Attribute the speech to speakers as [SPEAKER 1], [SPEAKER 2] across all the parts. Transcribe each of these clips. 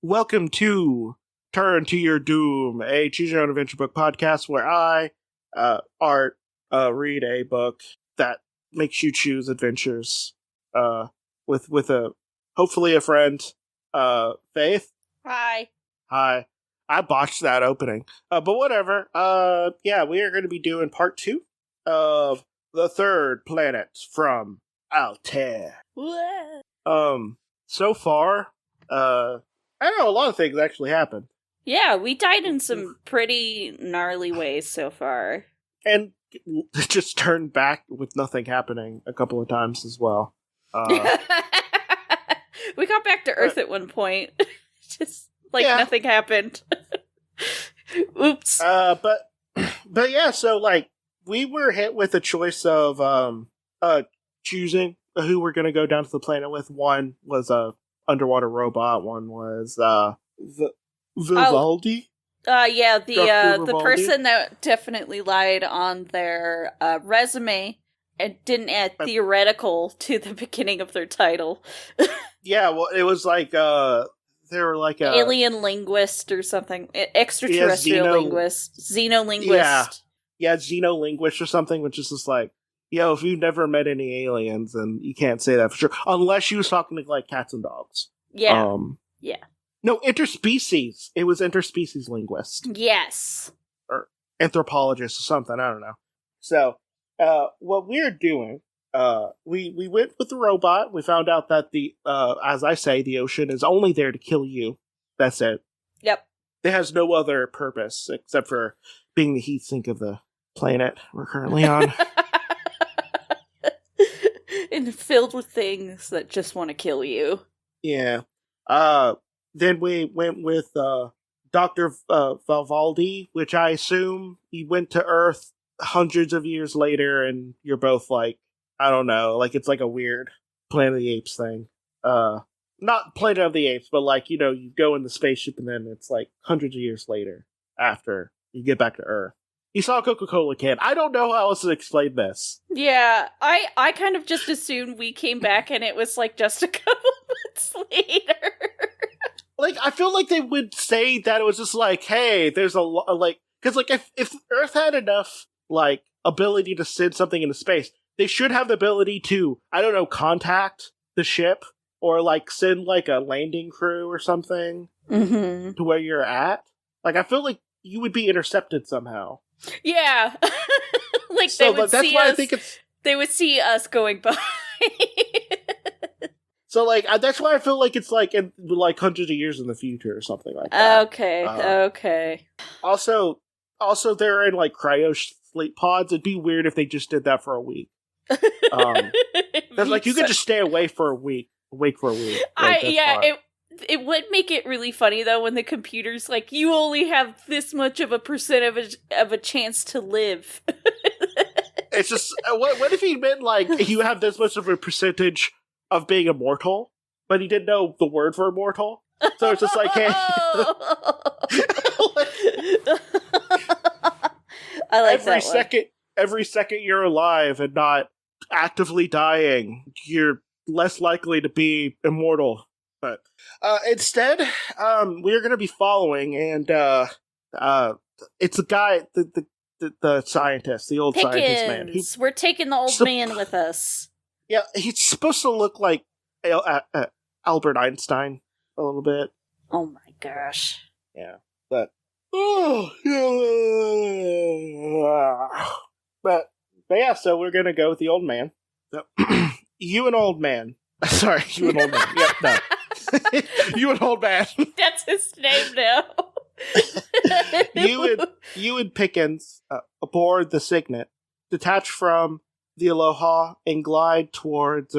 [SPEAKER 1] welcome to Turn to Your Doom, a Choose Your Own Adventure book podcast where I, Art, read a book that makes you choose adventures, with hopefully a friend, Faith.
[SPEAKER 2] Hi.
[SPEAKER 1] Hi. I botched that opening. But whatever. Yeah, we are going to be doing part 2 of The Third Planet from Altair.
[SPEAKER 2] What?
[SPEAKER 1] So far, I don't know, a lot of things actually happened.
[SPEAKER 2] Yeah, we died in some pretty gnarly ways so far.
[SPEAKER 1] And just turned back with nothing happening a couple of times as well.
[SPEAKER 2] We got back to Earth at one point. Just like nothing happened. Oops.
[SPEAKER 1] But yeah, so like we were hit with a choice of choosing who we're gonna go down to the planet with. One was a underwater robot. One was Vivaldi.
[SPEAKER 2] Yeah, the
[SPEAKER 1] Vivaldi.
[SPEAKER 2] person that definitely lied on their resume and didn't add theoretical to the beginning of their title.
[SPEAKER 1] Yeah, well, it was like they were like a
[SPEAKER 2] alien linguist or something, extraterrestrial linguist, xenolinguist.
[SPEAKER 1] Yeah, xenolinguist or something, which is just like, yo, if you've never met any aliens, then you can't say that for sure, unless you was talking to like cats and dogs.
[SPEAKER 2] Yeah, yeah.
[SPEAKER 1] No, interspecies. It was interspecies linguist.
[SPEAKER 2] Yes,
[SPEAKER 1] or anthropologist or something. I don't know. So, what we're doing, we went with the robot. We found out that as I say, the ocean is only there to kill you. That's it.
[SPEAKER 2] Yep.
[SPEAKER 1] It has no other purpose except for being the heat sink of the planet we're currently on.
[SPEAKER 2] And filled with things that just want to kill you.
[SPEAKER 1] Yeah. Then we went with Dr. Vivaldi, which I assume he went to Earth hundreds of years later, and you're both like, I don't know, like it's like a weird Planet of the Apes thing. Not Planet of the Apes, but like, you know, you go in the spaceship and then it's like hundreds of years later after you get back to Earth. You saw a Coca-Cola can. I don't know how else to explain this.
[SPEAKER 2] Yeah, I kind of just assumed we came back and it was like just a couple months later.
[SPEAKER 1] Like, I feel like they would say that it was just like, hey, there's a like, because like if Earth had enough like ability to send something into space, they should have the ability to, I don't know, contact the ship or like send like a landing crew or something to where you're at. Like, I feel like you would be intercepted somehow.
[SPEAKER 2] Yeah, like
[SPEAKER 1] so
[SPEAKER 2] they would
[SPEAKER 1] that's
[SPEAKER 2] see
[SPEAKER 1] why
[SPEAKER 2] us.
[SPEAKER 1] I think it's.
[SPEAKER 2] They would see us going by.
[SPEAKER 1] So like that's why I feel like it's like in like hundreds of years in the future or something like that.
[SPEAKER 2] Okay.
[SPEAKER 1] Also, they're in like cryo sleep pods. It'd be weird if they just did that for a week. Because like you could just stay awake for a week. Like,
[SPEAKER 2] It would make it really funny though when the computer's like, you only have this much of a percent of a chance to live.
[SPEAKER 1] It's just what if he meant like you have this much of a percentage of being immortal, but he didn't know the word for immortal, so it's just like, hey.
[SPEAKER 2] I like
[SPEAKER 1] every second you're alive and not actively dying, you're less likely to be immortal. But instead, we're going to be following, and it's a guy, the scientist, the old
[SPEAKER 2] Pickens.
[SPEAKER 1] scientist man.
[SPEAKER 2] We're taking the old man with us.
[SPEAKER 1] Yeah, he's supposed to look like Albert Einstein a little bit.
[SPEAKER 2] Oh my gosh.
[SPEAKER 1] Yeah, but yeah, so we're going to go with the old man. So, you and old man. Sorry, you and old man. Yep, no. You and old man.
[SPEAKER 2] That's his name now.
[SPEAKER 1] you and Pickens aboard the Signet, detach from the Aloha and glide towards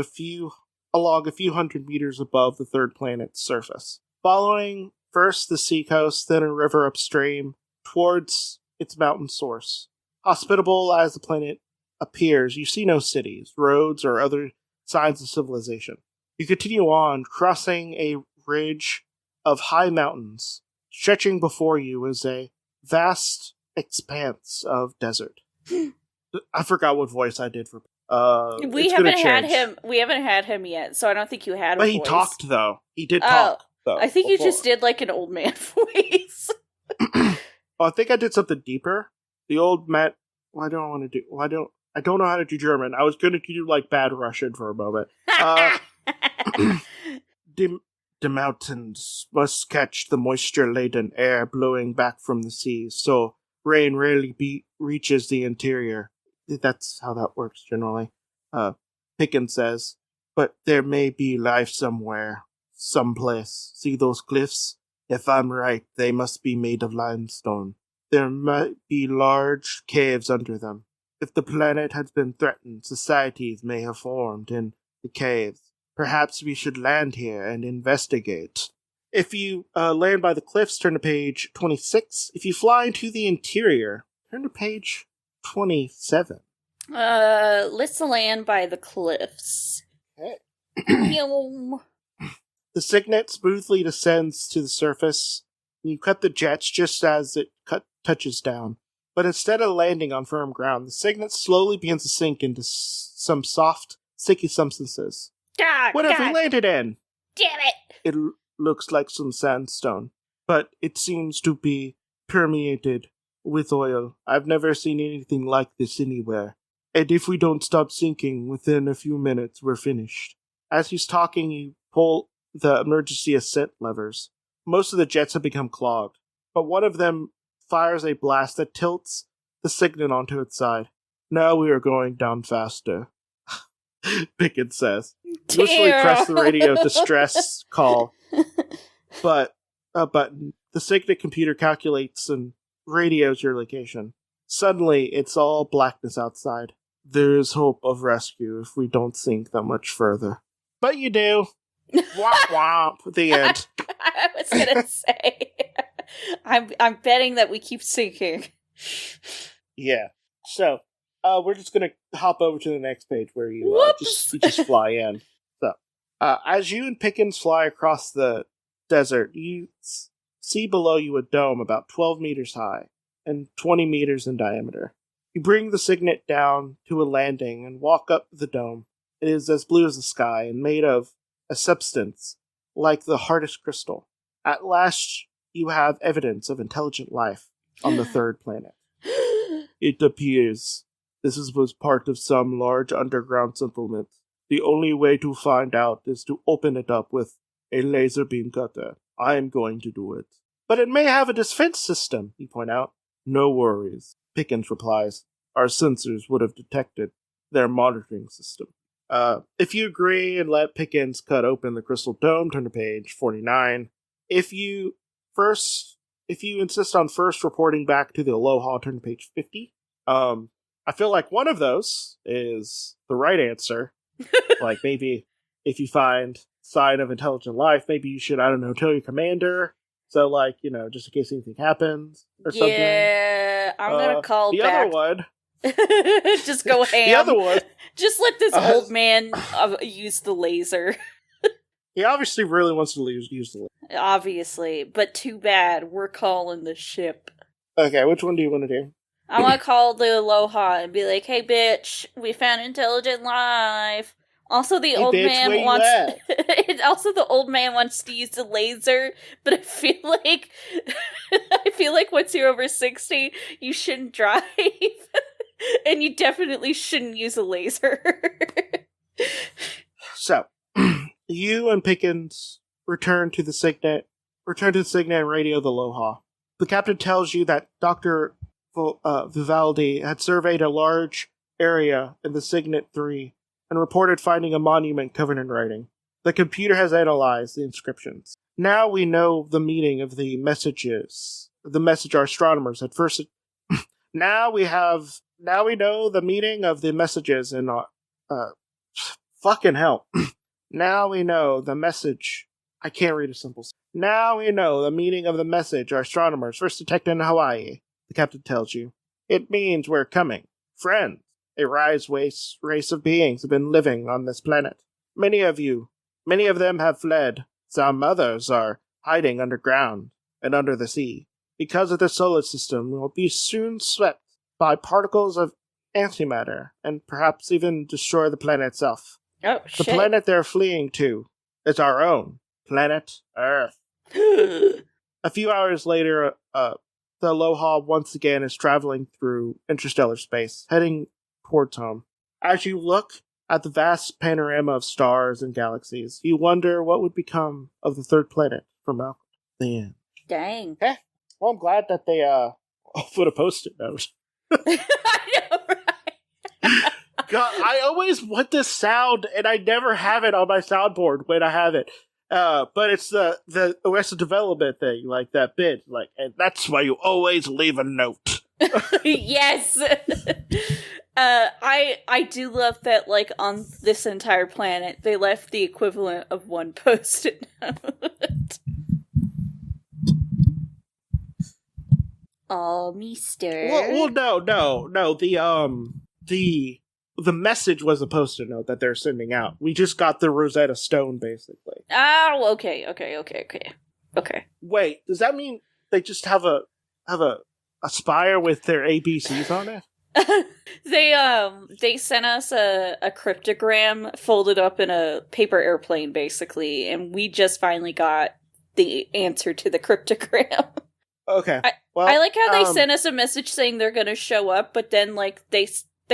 [SPEAKER 1] along a few hundred meters above the third planet's surface. Following first the seacoast, then a river upstream towards its mountain source. Hospitable as the planet appears, you see no cities, roads, or other signs of civilization. You continue on, crossing a ridge of high mountains. Stretching before you is a vast expanse of desert. I forgot what voice I did for.
[SPEAKER 2] We haven't had him. We haven't had him yet, so I don't think you had.
[SPEAKER 1] But
[SPEAKER 2] a
[SPEAKER 1] he
[SPEAKER 2] voice.
[SPEAKER 1] talked though. He did talk.
[SPEAKER 2] I think you just did like an old man voice.
[SPEAKER 1] I think I did something deeper. The old man. Well, I don't want to do. Well, I don't know how to do German. I was going to do like bad Russian for a moment. The mountains must catch the moisture-laden air blowing back from the sea, so rain rarely reaches the interior. That's how that works generally. Pickens says, but there may be life somewhere, someplace. See those cliffs? If I'm right, they must be made of limestone. There might be large caves under them. If the planet has been threatened, societies may have formed in the caves. Perhaps we should land here and investigate. If you land by the cliffs, turn to page 26. If you fly into the interior, turn to page 27.
[SPEAKER 2] Let's land by the cliffs.
[SPEAKER 1] Okay. The Signet smoothly descends to the surface. You cut the jets just as it touches down. But instead of landing on firm ground, the Signet slowly begins to sink into some soft, sticky substances. What have we landed in?
[SPEAKER 2] Damn it!
[SPEAKER 1] It looks like some sandstone, but it seems to be permeated with oil. I've never seen anything like this anywhere. And if we don't stop sinking within a few minutes, we're finished. As he's talking, you pull the emergency ascent levers. Most of the jets have become clogged, but one of them fires a blast that tilts the Signet onto its side. Now we are going down faster. Pickett says. Usually press the radio distress call, but a button. The Signet computer calculates and radios your location. Suddenly, it's all blackness outside. There is hope of rescue if we don't sink that much further. But you do. Womp womp. The end.
[SPEAKER 2] I was gonna say. I'm betting that we keep sinking.
[SPEAKER 1] Yeah. So, we're just gonna hop over to the next page where you just fly in. So, as you and Pickens fly across the desert, you see below you a dome about 12 meters high and 20 meters in diameter. You bring the Signet down to a landing and walk up the dome. It is as blue as the sky and made of a substance like the hardest crystal. At last, you have evidence of intelligent life on the third planet. It appears this was part of some large underground settlement. The only way to find out is to open it up with a laser beam cutter. I am going to do it. But it may have a defense system, you point out. No worries, Pickens replies. Our sensors would have detected their monitoring system. If you agree and let Pickens cut open the crystal dome, turn to page 49. If you insist on first reporting back to the Aloha, turn to page 50. I feel like one of those is the right answer. Like maybe if you find sign of intelligent life, maybe you should, I don't know, tell your commander. So like, just in case anything happens or something.
[SPEAKER 2] Yeah, I'm gonna call
[SPEAKER 1] the
[SPEAKER 2] back.
[SPEAKER 1] other one.
[SPEAKER 2] Just go ham.
[SPEAKER 1] The other one.
[SPEAKER 2] Just let this old man use the laser.
[SPEAKER 1] He obviously really wants to use the laser.
[SPEAKER 2] Obviously, but too bad. We're calling the ship.
[SPEAKER 1] Okay, which one do you want to do?
[SPEAKER 2] I want to call the Aloha and be like, "Hey, bitch, we found intelligent life." Also, the old man wants. Also, the old man wants to use the laser, but I feel like once you're over 60, you shouldn't drive, and you definitely shouldn't use a laser.
[SPEAKER 1] So, you and Pickens return to the Signet and radio the Aloha. The captain tells you that Dr. Vivaldi had surveyed a large area in the Signet 3 and reported finding a monument covered in writing. The computer has analyzed the inscriptions. Now we know the meaning of the messages. The message our astronomers had first. Now we know the meaning of the messages in fucking hell. Now we know the message. I can't read a simple. Now we know the meaning of the message our astronomers first detected in Hawaii. The captain tells you. It means we're coming. Friends. A race of beings have been living on this planet. Many of them have fled. Some others are hiding underground and under the sea. Because of the solar system, we will be soon swept by particles of antimatter and perhaps even destroy the planet itself.
[SPEAKER 2] Oh, shit.
[SPEAKER 1] The planet they're fleeing to is our own planet Earth. A few hours later, the Aloha once again is traveling through interstellar space, heading towards home. As you look at the vast panorama of stars and galaxies, you wonder what would become of the third planet from Malcolm. The end.
[SPEAKER 2] Dang.
[SPEAKER 1] Okay. Well, I'm glad that they put a post-it note.
[SPEAKER 2] I know, right?
[SPEAKER 1] God, I always want this sound, and I never have it on my soundboard when I have it. But it's the Arrested Development thing, like that bit, like, and that's why you always leave a note.
[SPEAKER 2] Yes. I do love that, like, on this entire planet, they left the equivalent of one post-it note. Oh, mister.
[SPEAKER 1] Well, no. The message was a post-it note that they're sending out. We just got the Rosetta Stone, basically.
[SPEAKER 2] Oh, okay.
[SPEAKER 1] Wait, does that mean they just have a spire with their ABCs on it?
[SPEAKER 2] They sent us a cryptogram folded up in a paper airplane, basically, and we just finally got the answer to the cryptogram.
[SPEAKER 1] Okay.
[SPEAKER 2] I like how they sent us a message saying they're gonna show up, but then, like, they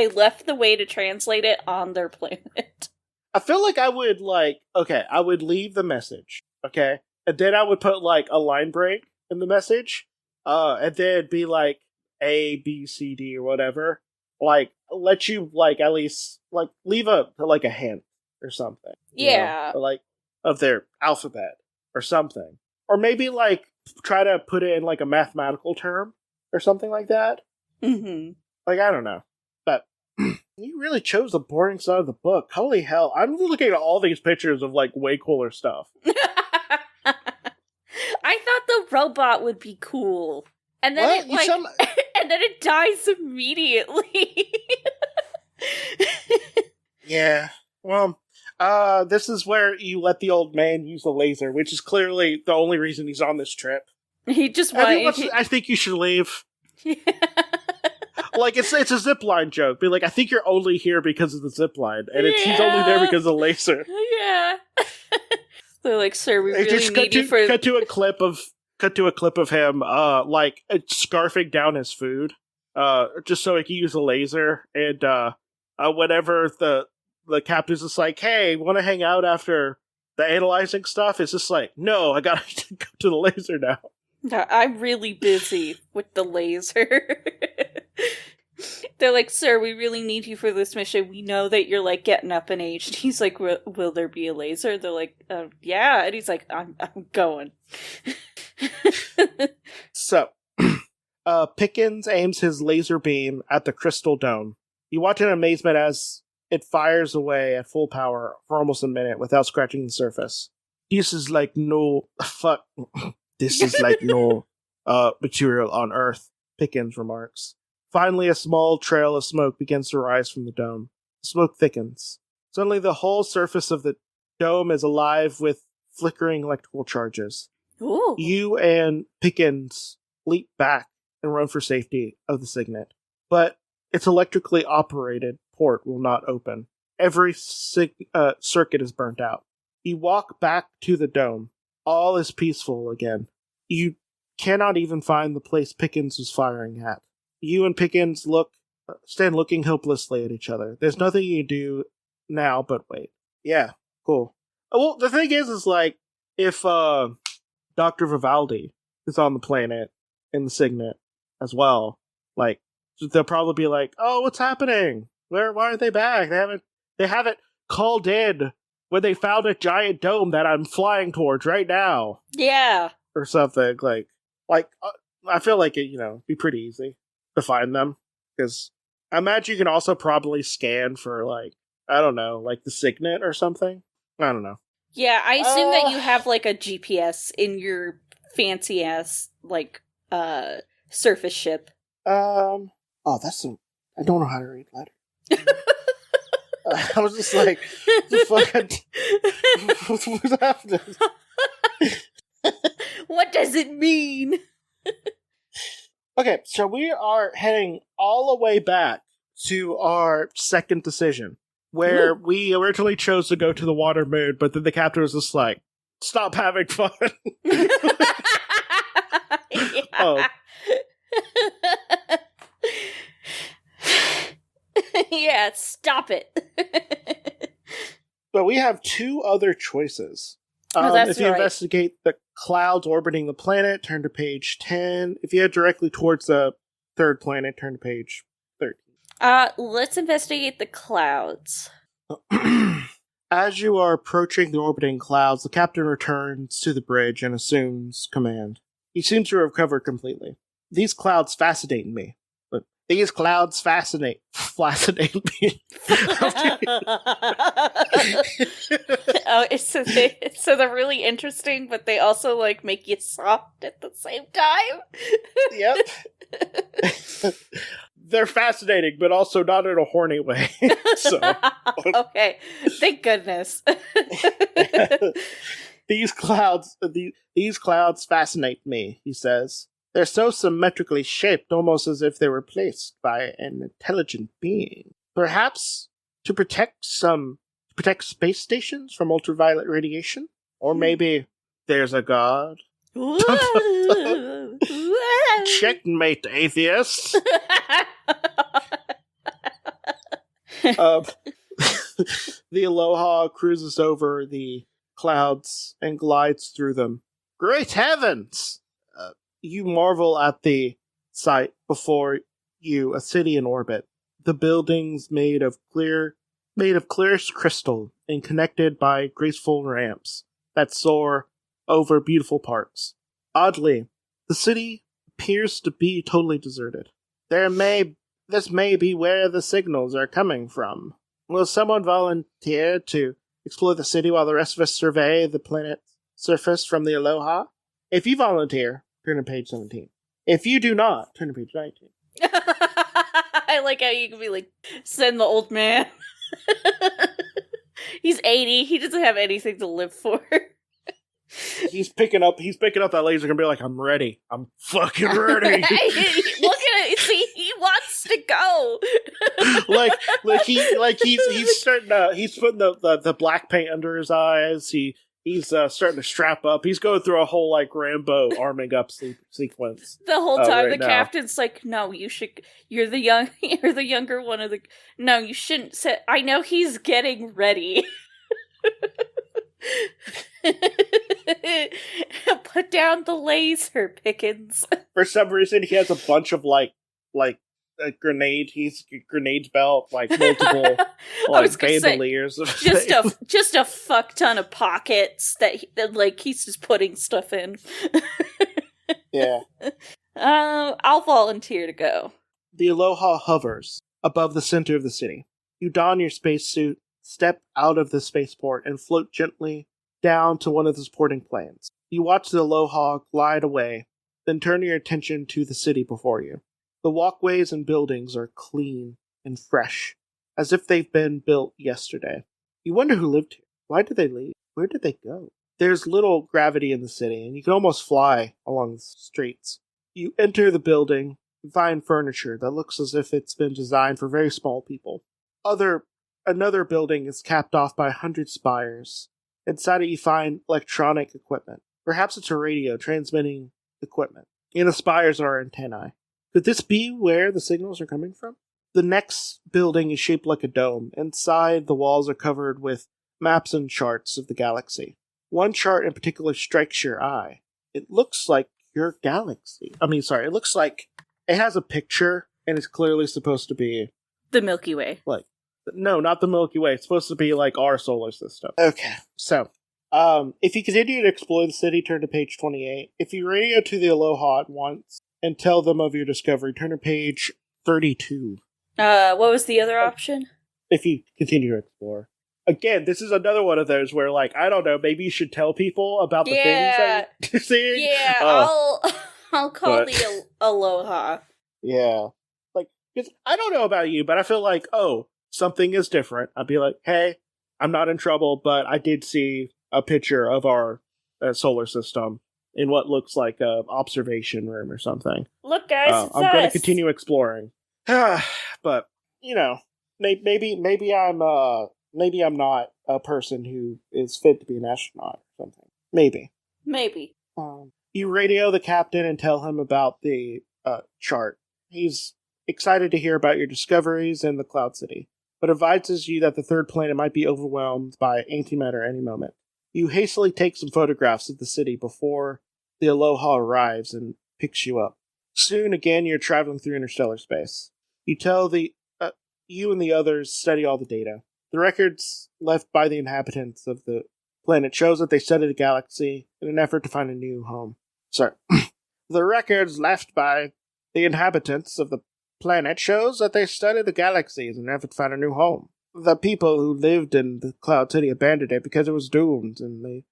[SPEAKER 2] left the way to translate it on their planet.
[SPEAKER 1] I feel like I would, I would leave the message, okay? And then I would put, like, a line break in the message, and then be like, A, B, C, D, or whatever. Like, let you, like, at least, like, leave a hint or something.
[SPEAKER 2] Yeah.
[SPEAKER 1] Or, like, of their alphabet or something. Or maybe, like, try to put it in, like, a mathematical term or something like that.
[SPEAKER 2] Mm-hmm.
[SPEAKER 1] Like, I don't know. But you really chose the boring side of the book. Holy hell. I'm looking at all these pictures of, like, way cooler stuff.
[SPEAKER 2] I thought the robot would be cool. And then and then it dies immediately.
[SPEAKER 1] Yeah. Well, this is where you let the old man use the laser, which is clearly the only reason he's on this trip.
[SPEAKER 2] He just
[SPEAKER 1] I think you should leave.
[SPEAKER 2] Yeah.
[SPEAKER 1] Like, it's a zipline joke. Be like, I think you're only here because of the zipline, and he's only there because of the laser.
[SPEAKER 2] Yeah. They're like, sir, we really
[SPEAKER 1] just
[SPEAKER 2] need you for...
[SPEAKER 1] Cut to a clip of him, like, scarfing down his food, just so he can use a laser, and, whenever the captain's just like, hey, want to hang out after the analyzing stuff? It's just like, no, I gotta go to the laser now.
[SPEAKER 2] I'm really busy with the laser. They're like, sir, we really need you for this mission. We know that you're, like, getting up in age. And he's like, will there be a laser? They're like, yeah. And he's like, I'm going.
[SPEAKER 1] So, Pickens aims his laser beam at the crystal dome. You watch in amazement as it fires away at full power for almost a minute without scratching the surface. This is like no material on Earth, Pickens remarks. Finally, a small trail of smoke begins to rise from the dome. The smoke thickens. Suddenly, the whole surface of the dome is alive with flickering electrical charges.
[SPEAKER 2] Ooh.
[SPEAKER 1] You and Pickens leap back and run for safety of the signet. But its electrically operated port will not open. Every circuit is burnt out. You walk back to the dome. All is peaceful again. You cannot even find the place Pickens was firing at. You and Pickens stand looking hopelessly at each other. There's nothing you can do now but wait. Yeah, cool. Well, the thing is like, if Dr. Vivaldi is on the planet in the signet as well, like, they'll probably be like, oh, what's happening? Why aren't they back? They haven't called in when they found a giant dome that I'm flying towards right now.
[SPEAKER 2] Yeah.
[SPEAKER 1] Or something, like, I feel like it'd be pretty easy to find them, because I imagine you can also probably scan for, like, I don't know, like the signet or something. I don't know.
[SPEAKER 2] Yeah, I assume that you have, like, a GPS in your fancy ass, like, surface ship.
[SPEAKER 1] I don't know how to read letters. I was just like, the fuck? What's happening?
[SPEAKER 2] What does it mean?
[SPEAKER 1] Okay, so we are heading all the way back to our second decision, where we originally chose to go to the water moon, but then the captain was just like, stop having fun.
[SPEAKER 2] Yeah, stop it.
[SPEAKER 1] But we have two other choices.
[SPEAKER 2] That's
[SPEAKER 1] if you
[SPEAKER 2] right.
[SPEAKER 1] investigate the clouds orbiting the planet, turn to page 10. If you head directly towards the third planet, turn to page 13.
[SPEAKER 2] Let's investigate the clouds.
[SPEAKER 1] As you are approaching the orbiting clouds, the captain returns to the bridge and assumes command. He seems to have recovered completely. These clouds fascinate me. But these clouds fascinate me.
[SPEAKER 2] So they're really interesting, but they also like make you soft at the same time.
[SPEAKER 1] Yep. They're fascinating, but also not in a horny way. So,
[SPEAKER 2] okay, thank goodness.
[SPEAKER 1] These clouds fascinate me, he says. They're so symmetrically shaped, almost as if they were placed by an intelligent being. Perhaps to protect space stations from ultraviolet radiation? Or maybe there's a god? Checkmate, atheist! The Aloha cruises over the clouds and glides through them. Great heavens! You marvel at the sight before you, a city in orbit. The buildings made of clearest crystal and connected by graceful ramps that soar over beautiful parks. Oddly, the city appears to be totally deserted. This may be where the signals are coming from. Will someone volunteer to explore the city while the rest of us survey the planet's surface from the Aloha? If you volunteer, turn to page 17. If you do not, turn to page 19.
[SPEAKER 2] I like how you can be like, send the old man. He's 80. He doesn't have anything to live for.
[SPEAKER 1] He's picking up that laser and be like, I'm ready. I'm fucking ready.
[SPEAKER 2] Look at it. See, he wants to go.
[SPEAKER 1] He's putting the black paint under his eyes. He's starting to strap up. He's going through a whole like Rambo arming up sequence.
[SPEAKER 2] The whole time
[SPEAKER 1] right
[SPEAKER 2] the captain's like, "No, you're the younger one of the. No, you shouldn't say. I know he's getting ready." Put down the laser, Pickens.
[SPEAKER 1] For some reason, he has a bunch of like a grenade. He's grenade belt, like multiple like bandoliers.
[SPEAKER 2] Just a fuck ton of pockets that like he's just putting stuff in.
[SPEAKER 1] Yeah.
[SPEAKER 2] I'll volunteer to go.
[SPEAKER 1] The Aloha hovers above the center of the city. You don your spacesuit, step out of the spaceport, and float gently down to one of the supporting planes. You watch the Aloha glide away, then turn your attention to the city before you. The walkways and buildings are clean and fresh, as if they've been built yesterday. You wonder who lived here. Why did they leave? Where did they go? There's little gravity in the city, and you can almost fly along the streets. You enter the building and find furniture that looks as if it's been designed for very small people. Another building is capped off by 100 spires. Inside it you find electronic equipment. Perhaps it's a radio transmitting equipment. In the spires are antennae. Could this be where the signals are coming from? The next building is shaped like a dome. Inside, the walls are covered with maps and charts of the galaxy. One chart in particular strikes your eye. It looks like your galaxy. It looks like it has a picture, and it's clearly supposed to be
[SPEAKER 2] the Milky Way.
[SPEAKER 1] No, not the Milky Way. It's supposed to be like our solar system. Okay, so if you continue to explore the city, turn to page 28. If you radio to the Aloha at once and tell them of your discovery, turn to page 32.
[SPEAKER 2] What was the other option?
[SPEAKER 1] If you continue to explore. Again, this is another one of those where, like, I don't know, maybe you should tell people about the things that you're seeing.
[SPEAKER 2] Yeah, I'll call the Aloha.
[SPEAKER 1] Yeah. Like, because I don't know about you, but I feel like, something is different. I'd be like, hey, I'm not in trouble, but I did see a picture of our solar system in what looks like a observation room or something.
[SPEAKER 2] Look, guys,
[SPEAKER 1] I'm going to continue exploring. But, maybe I'm not a person who is fit to be an astronaut or something. Maybe. You radio the captain and tell him about the chart. He's excited to hear about your discoveries in the Cloud City, but advises you that the third planet might be overwhelmed by antimatter any moment. You hastily take some photographs of the city before the Aloha arrives and picks you up. Soon again, you're traveling through interstellar space. You tell you and the others study all the data. The records left by the inhabitants of the planet shows that they studied the galaxy in an effort to find a new home. The records left by the inhabitants of the planet shows that they studied the galaxy in an effort to find a new home. The people who lived in the Cloud City abandoned it because it was doomed, and they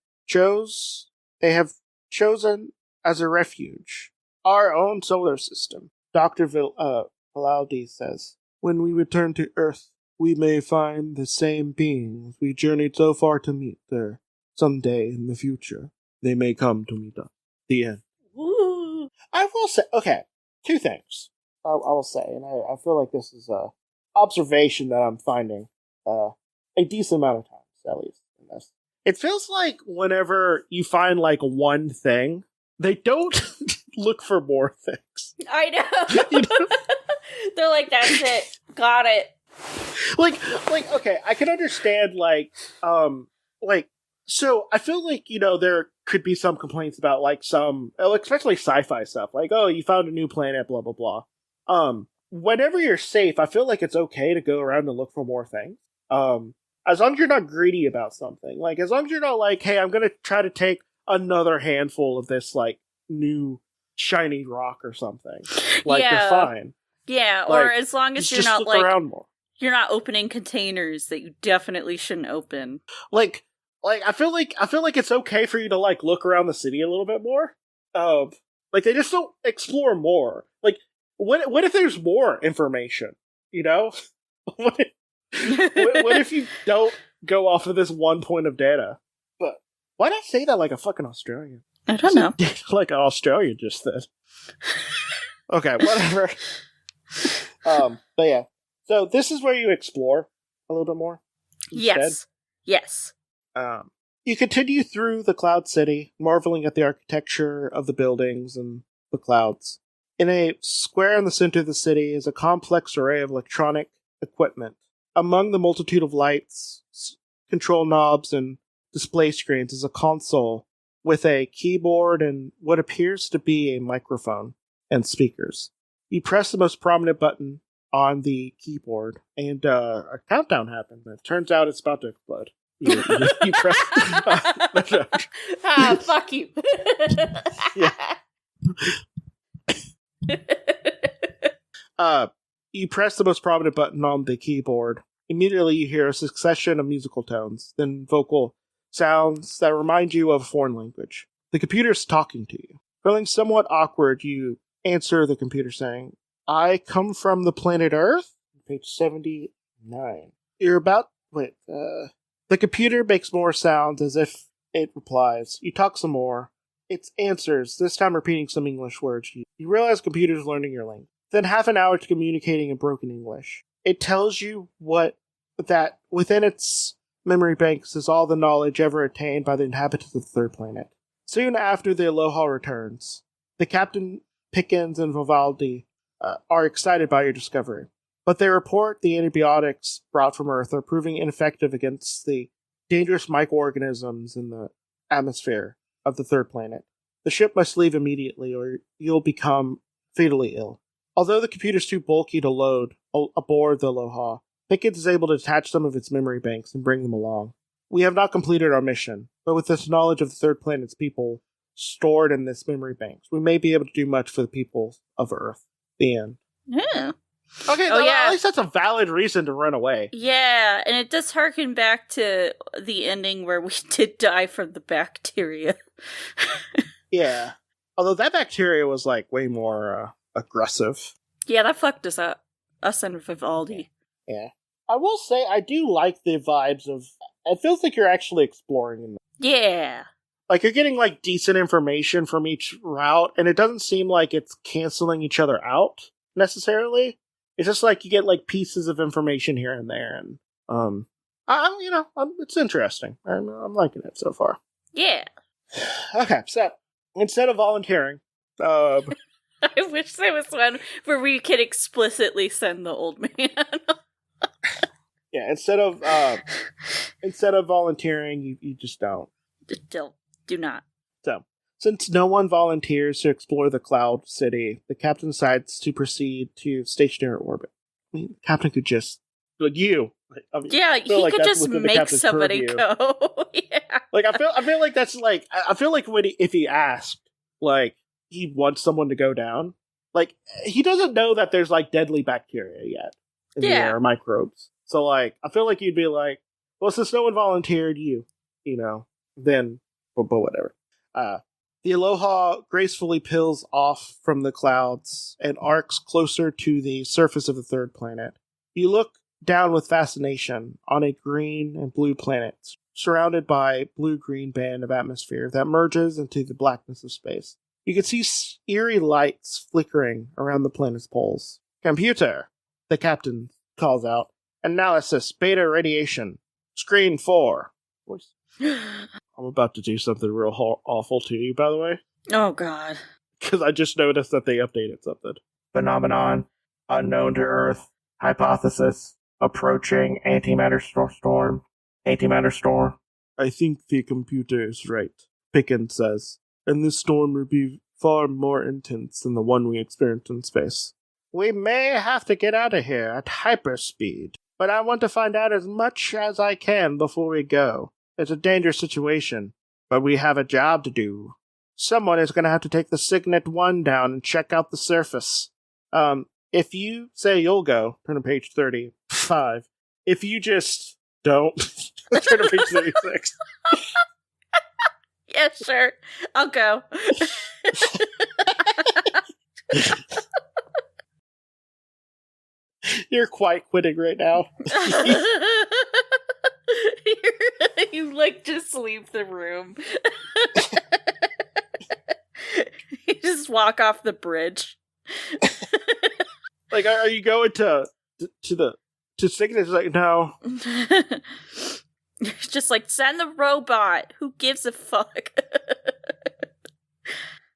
[SPEAKER 1] have chosen as a refuge our own solar system. Dr. Vilaldi says, when we return to Earth, we may find the same beings we journeyed so far to meet there. Someday in the future, they may come to meet us. The end.
[SPEAKER 2] Woo.
[SPEAKER 1] I will say, okay, two things I will say, and I feel like this is a observation that I'm finding a decent amount of times, at least, in this. It feels like whenever you find, like, one thing, they don't look for more things.
[SPEAKER 2] I know. You know? They're like, that's it. Got it.
[SPEAKER 1] Like, okay, I can understand, so I feel like, there could be some complaints about, like, especially sci-fi stuff, like, oh, you found a new planet, blah, blah, blah. Whenever you're safe, I feel like it's okay to go around and look for more things. As long as you're not greedy about something. Like, as long as you're not like, hey, I'm gonna try to take another handful of this, like, new shiny rock or something. Like, you're fine.
[SPEAKER 2] Yeah,
[SPEAKER 1] like,
[SPEAKER 2] or as long as you're
[SPEAKER 1] just
[SPEAKER 2] not,
[SPEAKER 1] look
[SPEAKER 2] like,
[SPEAKER 1] around more.
[SPEAKER 2] You're not opening containers that you definitely shouldn't open.
[SPEAKER 1] Like, I feel like it's okay for you to, like, look around the city a little bit more. Like, they just don't explore more. Like, what if there's more information? What if you don't go off of this one point of data? But why not say that like a fucking Australian?
[SPEAKER 2] I don't know.
[SPEAKER 1] Like an Australian just did. Okay, whatever. But yeah. So this is where you explore a little bit more.
[SPEAKER 2] Instead. Yes.
[SPEAKER 1] You continue through the Cloud City, marveling at the architecture of the buildings and the clouds. In a square in the center of the city is a complex array of electronic equipment. Among the multitude of lights, control knobs, and display screens is a console with a keyboard and what appears to be a microphone and speakers. You press the most prominent button on the keyboard, and a countdown happens. It turns out it's about to explode. You press...
[SPEAKER 2] fuck you.
[SPEAKER 1] You press the most prominent button on the keyboard. Immediately you hear a succession of musical tones, then vocal sounds that remind you of a foreign language. The computer's talking to you. Feeling somewhat awkward, you answer the computer saying, I come from the planet Earth? Page 79. You're about... Wait, The computer makes more sounds as if it replies. You talk some more. It answers, this time repeating some English words. You realize the computer's learning your language. Then half an hour to communicating in broken English. It tells you that within its memory banks is all the knowledge ever attained by the inhabitants of the third planet. Soon after the Aloha returns, the Captain Pickens and Vivaldi are excited by your discovery. But they report the antibiotics brought from Earth are proving ineffective against the dangerous microorganisms in the atmosphere of the third planet. The ship must leave immediately or you'll become fatally ill. Although the computer's too bulky to load aboard the Aloha, Pickens is able to detach some of its memory banks and bring them along. We have not completed our mission, but with this knowledge of the third planet's people stored in this memory banks, we may be able to do much for the people of Earth. The end.
[SPEAKER 2] Yeah.
[SPEAKER 1] Okay, at least that's a valid reason to run away.
[SPEAKER 2] Yeah, and it does harken back to the ending where we did die from the bacteria.
[SPEAKER 1] Yeah. Although that bacteria was, like, way more aggressive.
[SPEAKER 2] Yeah, that fucked us up. Us and Vivaldi.
[SPEAKER 1] Yeah. I will say, I do like the vibes of... It feels like you're actually exploring in them.
[SPEAKER 2] Yeah.
[SPEAKER 1] Like, you're getting, like, decent information from each route, and it doesn't seem like it's canceling each other out, necessarily. It's just like you get, like, pieces of information here and there, and, it's interesting. I'm liking it so far.
[SPEAKER 2] Yeah.
[SPEAKER 1] Okay, so instead of volunteering,
[SPEAKER 2] I wish there was one where we could explicitly send the old man.
[SPEAKER 1] Yeah, instead of volunteering, you just don't.
[SPEAKER 2] Do not.
[SPEAKER 1] So, since no one volunteers to explore the Cloud City, the captain decides to proceed to stationary orbit. I mean, the captain could just he
[SPEAKER 2] could just make somebody go. Yeah.
[SPEAKER 1] Like I feel like that's like I feel like if he asked, like he wants someone to go down, like he doesn't know that there's like deadly bacteria yet in the air, or microbes. So like I feel like you'd be like, well, since no one volunteered, then but whatever. The Aloha gracefully peels off from the clouds and arcs closer to the surface of the third planet. You look down with fascination on a green and blue planet, surrounded by a blue-green band of atmosphere that merges into the blackness of space. You can see eerie lights flickering around the planet's poles. "Computer," the captain calls out. "Analysis, beta radiation. Screen 4. Voice. I'm about to do something real awful to you, by the way.
[SPEAKER 2] Oh, God.
[SPEAKER 1] Because I just noticed that they updated something. Phenomenon. Unknown to Earth. Hypothesis. Approaching antimatter storm. Antimatter storm. I think the computer is right, Pickens says. And this storm will be far more intense than the one we experienced in space. We may have to get out of here at hyperspeed, but I want to find out as much as I can before we go. It's a dangerous situation, but we have a job to do. Someone is going to have to take the Signet 1 down and check out the surface. If you say you'll go, turn to page 35. If you just don't, turn to page 36.
[SPEAKER 2] Yeah, sure. I'll go.
[SPEAKER 1] You're quite quitting right now.
[SPEAKER 2] You just leave the room. You just walk off the bridge.
[SPEAKER 1] Like, are you going to Signet? It's like, no.
[SPEAKER 2] It's just like, send the robot. Who gives a fuck?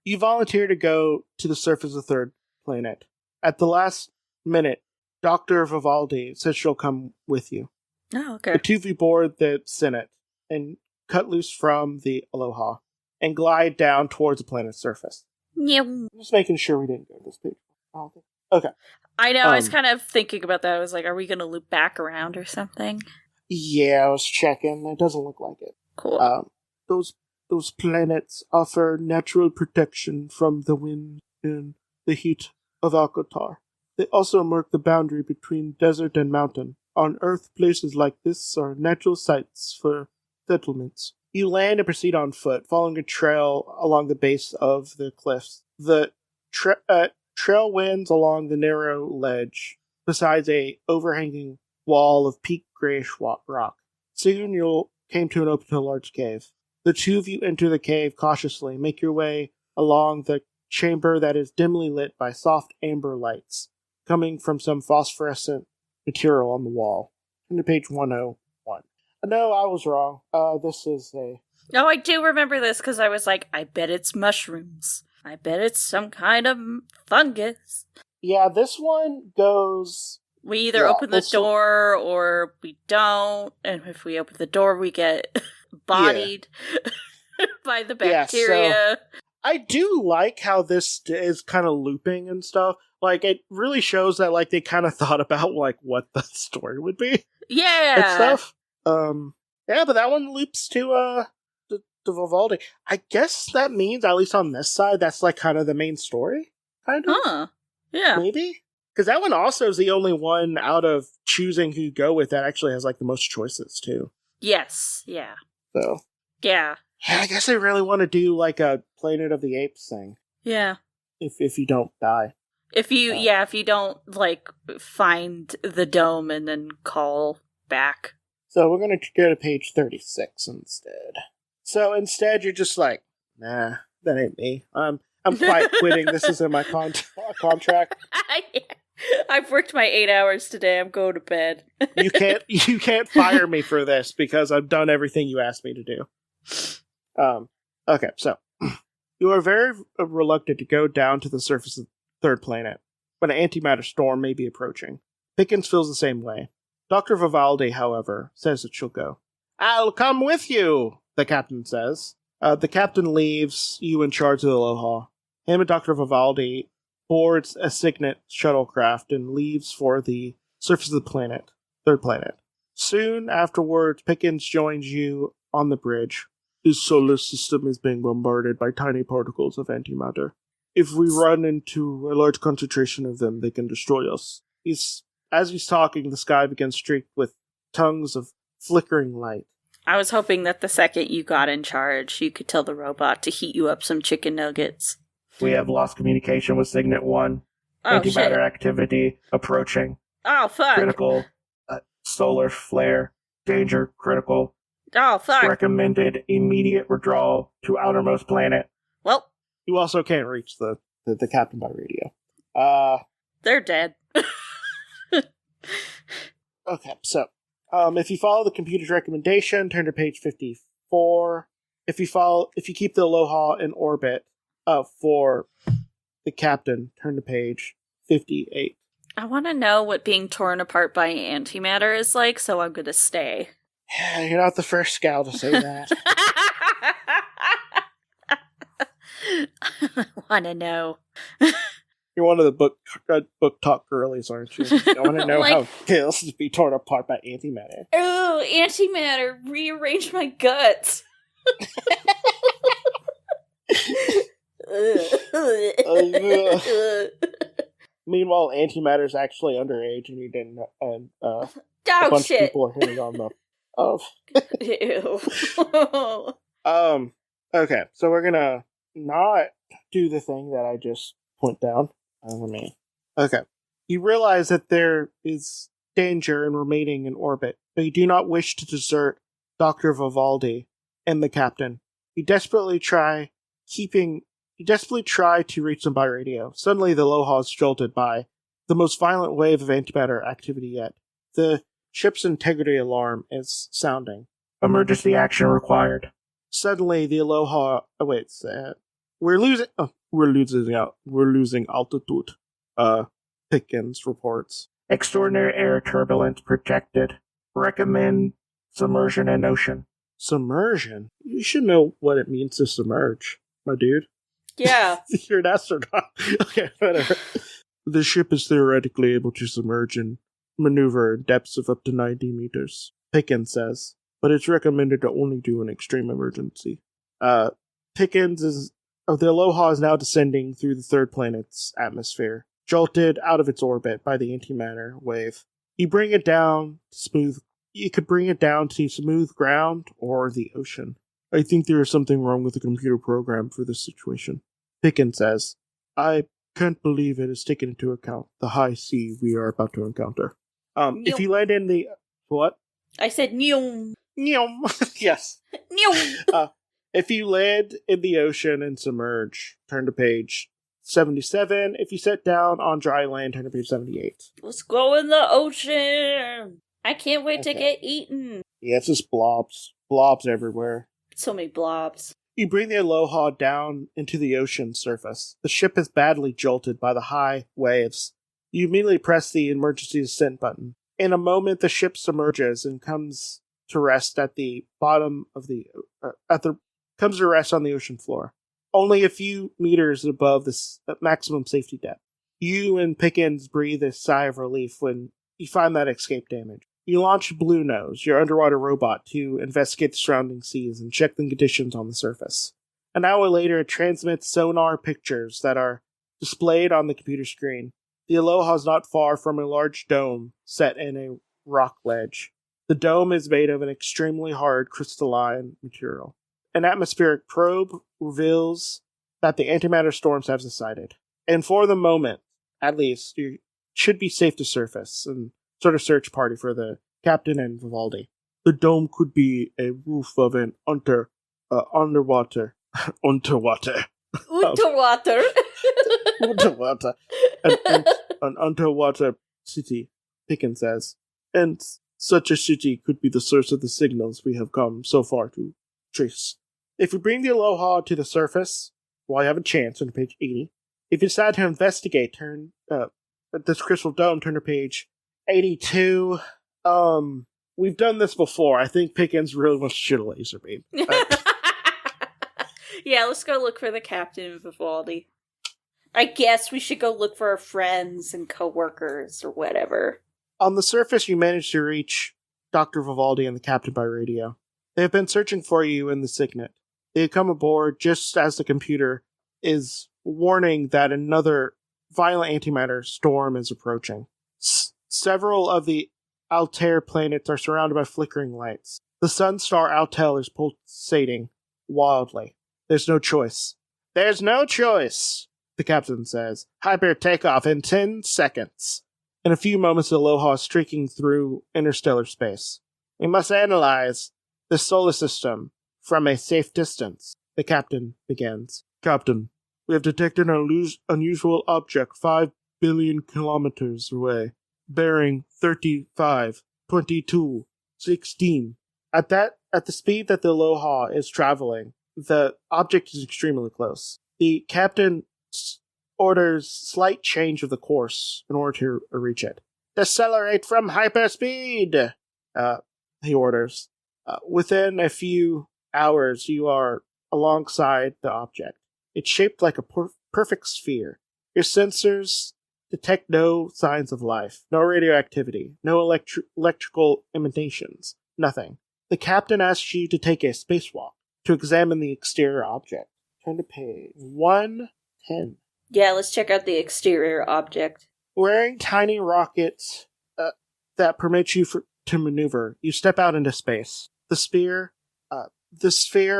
[SPEAKER 1] You volunteer to go to the surface of the third planet. At the last minute, Dr. Vivaldi says she'll come with you.
[SPEAKER 2] Oh, okay.
[SPEAKER 1] The two of you board the Senate and cut loose from the Aloha and glide down towards the planet's surface.
[SPEAKER 2] Yeah.
[SPEAKER 1] Just making sure we didn't go this page. Okay.
[SPEAKER 2] I know, I was kind of thinking about that. I was like, are we going to loop back around or something?
[SPEAKER 1] Yeah, I was checking. It doesn't look like it.
[SPEAKER 2] Cool.
[SPEAKER 1] Those planets offer natural protection from the wind and the heat of Altair. They also mark the boundary between desert and mountain. On Earth, places like this are natural sites for settlements. You land and proceed on foot, following a trail along the base of the cliffs. The trail winds along the narrow ledge, besides a overhanging wall of peaked grayish rock. Soon you'll came to an open to a large cave. The two of you enter the cave cautiously, make your way along the chamber that is dimly lit by soft amber lights, coming from some phosphorescent material on the wall. Turn to page 101. No, I was wrong. This is a...
[SPEAKER 2] Oh, I do remember this, because I was like, I bet it's mushrooms. I bet it's some kind of fungus.
[SPEAKER 1] Yeah, this one goes...
[SPEAKER 2] We either open the door or we don't, and if we open the door, we get bodied by the bacteria.
[SPEAKER 1] Yeah, so I do like how this is kind of looping and stuff. Like, it really shows that, like, they kind of thought about, like, what the story would be.
[SPEAKER 2] Yeah.
[SPEAKER 1] And stuff. Yeah, but that one loops to Vivaldi. I guess that means, at least on this side, that's, like, kind of the main story? Kind of?
[SPEAKER 2] Huh. Yeah.
[SPEAKER 1] Maybe? Because that one also is the only one out of choosing who you go with that actually has, like, the most choices, too.
[SPEAKER 2] Yes. Yeah.
[SPEAKER 1] So.
[SPEAKER 2] Yeah.
[SPEAKER 1] Yeah, I guess they really want to do, like, a Planet of the Apes thing.
[SPEAKER 2] Yeah.
[SPEAKER 1] If you don't die.
[SPEAKER 2] If you don't, like, find the dome and then call back.
[SPEAKER 1] So we're going to go to page 36 instead. So instead, you're just like, nah, that ain't me. I'm quite quitting. This isn't my contract.
[SPEAKER 2] I've worked my 8 hours today. I'm going to bed.
[SPEAKER 1] You can't fire me for this because I've done everything you asked me to do. Okay, so you are very reluctant to go down to the surface of the third planet, when an antimatter storm may be approaching. Pickens feels the same way. Dr. Vivaldi, however, says that she'll go. I'll come with you, the captain says. The captain leaves you in charge of the Aloha. Him and Dr. Vivaldi boards a Signet shuttlecraft and leaves for the surface of the third planet. Soon afterwards, Pickens joins you on the bridge. His solar system is being bombarded by tiny particles of antimatter. If we run into a large concentration of them, they can destroy us. As he's talking, the sky begins streaked with tongues of flickering light.
[SPEAKER 2] I was hoping that the second you got in charge, you could tell the robot to heat you up some chicken nuggets.
[SPEAKER 1] We have lost communication with Signet 1. Antimatter activity approaching.
[SPEAKER 2] Oh, fuck.
[SPEAKER 1] Critical. Solar flare. Danger. Critical.
[SPEAKER 2] Oh, fuck.
[SPEAKER 1] Recommended immediate withdrawal to outermost planet.
[SPEAKER 2] Well.
[SPEAKER 1] You also can't reach the captain by radio.
[SPEAKER 2] They're dead.
[SPEAKER 1] Okay, so, if you follow the computer's recommendation, turn to page 54. If you keep the Aloha in orbit, for the captain, turn to page 58.
[SPEAKER 2] I want to know what being torn apart by antimatter is like, so I'm gonna stay.
[SPEAKER 1] You're not the first scout to say that.
[SPEAKER 2] I want to know.
[SPEAKER 1] You're one of the book talk girlies, aren't you? I want to know how it feels to be torn apart by antimatter.
[SPEAKER 2] Oh, antimatter, rearrange my guts.
[SPEAKER 1] Meanwhile, antimatter's actually underage, and you didn't know. And a bunch of people are hitting on them.
[SPEAKER 2] Ew.
[SPEAKER 1] Okay, so we're gonna not do the thing that I just point down. Okay. You realize that there is danger in remaining in orbit, but you do not wish to desert Dr. Vivaldi and the captain. You desperately try to reach them by radio. Suddenly, the Aloha is jolted by the most violent wave of antimatter activity yet. The ship's integrity alarm is sounding. Emergency action required. Suddenly, the Aloha awaits. We're losing altitude. Pickens reports. Extraordinary air turbulence projected. Recommend submersion in ocean. Submersion? You should know what it means to submerge, my dude.
[SPEAKER 2] Yeah.
[SPEAKER 1] You're an astronaut. Okay, whatever. The ship is theoretically able to submerge and maneuver in depths of up to 90 meters, Pickens says, but it's recommended to only do in extreme emergency. The Aloha is now descending through the third planet's atmosphere, jolted out of its orbit by the antimatter wave. You could bring it down to smooth ground or the ocean. I think there is something wrong with the computer program for this situation. Pickens says, I can't believe it is taken into account the high sea we are about to encounter. If you land in the... What?
[SPEAKER 2] I said nyum.
[SPEAKER 1] Nyum. Yes.
[SPEAKER 2] Nyum.
[SPEAKER 1] If you land in the ocean and submerge, turn to page 77. If you set down on dry land, turn to page 78.
[SPEAKER 2] Let's go in the ocean. I can't wait to get eaten.
[SPEAKER 1] Yeah, it's just blobs. Blobs everywhere.
[SPEAKER 2] So many blobs.
[SPEAKER 1] You bring the Aloha down into the ocean surface. The ship is badly jolted by the high waves. You immediately press the emergency descent button. In a moment, the ship submerges and comes to rest at the bottom of comes to rest on the ocean floor, only a few meters above the maximum safety depth. You and Pickens breathe a sigh of relief when you find that escape damage. You launch Blue Nose, your underwater robot, to investigate the surrounding seas and check the conditions on the surface. An hour later, it transmits sonar pictures that are displayed on the computer screen. The Aloha is not far from a large dome set in a rock ledge. The dome is made of an extremely hard crystalline material. An atmospheric probe reveals that the antimatter storms have subsided. And for the moment, at least, you should be safe to surface and sort of search party for the captain and Vivaldi. The dome could be a roof of an underwater. Underwater. An underwater city, Pickens says. And such a city could be the source of the signals we have come so far to trace. If we bring the Aloha to the surface, while you have a chance, turn to page 80. If you decide to investigate, turn this crystal dome, turn to page 82. We've done this before. I think Pickens really wants to shoot a laser beam.
[SPEAKER 2] Yeah, let's go look for the captain of Vivaldi. I guess we should go look for our friends and co-workers or whatever.
[SPEAKER 1] On the surface, you manage to reach Dr. Vivaldi and the captain by radio. They have been searching for you in the Signet. They have come aboard just as the computer is warning that another violent antimatter storm is approaching. Several of the Altair planets are surrounded by flickering lights. The sun star Altair is pulsating wildly. There's no choice. There's no choice, the captain says. Hyper takeoff in 10 seconds. In a few moments, the Aloha is streaking through interstellar space. We must analyze the solar system from a safe distance, the captain begins. Captain, we have detected an unusual object 5 billion kilometers away, bearing 35, 22, 16. At the speed that the Aloha is traveling, the object is extremely close. The captain orders slight change of the course in order to reach it. Decelerate from hyperspeed! He orders. Within a few hours, you are alongside the object. It's shaped like a perfect sphere. Your sensors detect no signs of life, no radioactivity, no electrical emanations, nothing. The captain asks you to take a spacewalk to examine the exterior object. Turn to page 110.
[SPEAKER 2] Yeah, let's check out the exterior object.
[SPEAKER 1] Wearing tiny rockets that permit you to maneuver, you step out into space. The sphere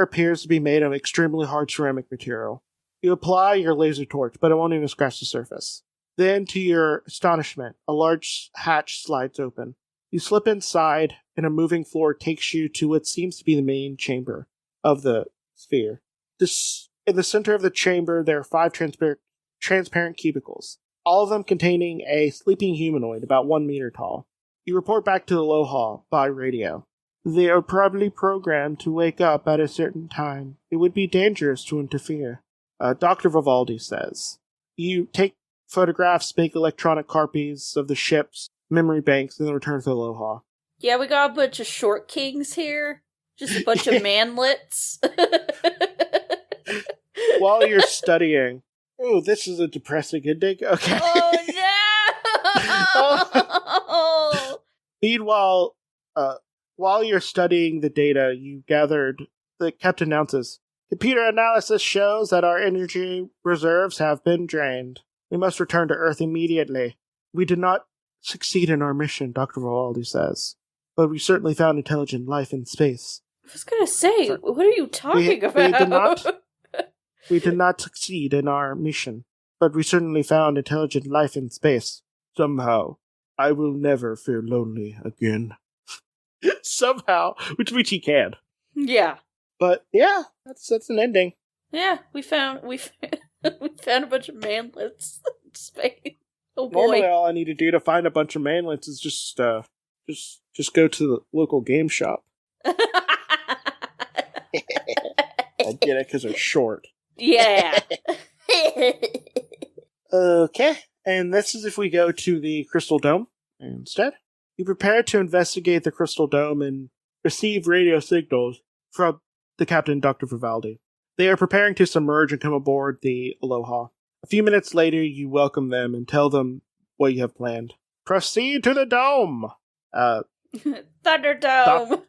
[SPEAKER 1] appears to be made of extremely hard ceramic material. You apply your laser torch, but it won't even scratch the surface. Then, to your astonishment, a large hatch slides open. You slip inside, and a moving floor takes you to what seems to be the main chamber of the sphere. In the center of the chamber, there are 5 transparent cubicles, all of them containing a sleeping humanoid about 1 meter tall. You report back to the Aloha by radio. They are probably programmed to wake up at a certain time. It would be dangerous to interfere. Dr. Vivaldi says. You take photographs, make electronic copies of the ship's memory banks, and then return to the Aloha.
[SPEAKER 2] Yeah, we got a bunch of short kings here. Just a bunch of manlets.
[SPEAKER 1] While you're studying... Oh, this is a depressing ending. Okay.
[SPEAKER 2] Oh, no!
[SPEAKER 1] Meanwhile, while you're studying the data you gathered, the captain announces, computer analysis shows that our energy reserves have been drained. We must return to Earth immediately. We did not succeed in our mission, Dr. Vivaldi says, but we certainly found intelligent life in space.
[SPEAKER 2] I was gonna say, what are you talking about?
[SPEAKER 1] We did not succeed in our mission, but we certainly found intelligent life in space. Somehow, I will never feel lonely again. Somehow, which he can.
[SPEAKER 2] Yeah.
[SPEAKER 1] But yeah, that's an ending.
[SPEAKER 2] Yeah, we found a bunch of manlets in space. Oh boy.
[SPEAKER 1] Normally, all I need to do to find a bunch of manlets is just go to the local game shop. I get it because they're short.
[SPEAKER 2] Yeah.
[SPEAKER 1] Okay, and this is if we go to the Crystal Dome instead. You prepare to investigate the Crystal Dome and receive radio signals from the captain, Dr. Vivaldi. They are preparing to submerge and come aboard the Aloha. A few minutes later, you welcome them and tell them what you have planned. Proceed to the dome!
[SPEAKER 2] Thunderdome!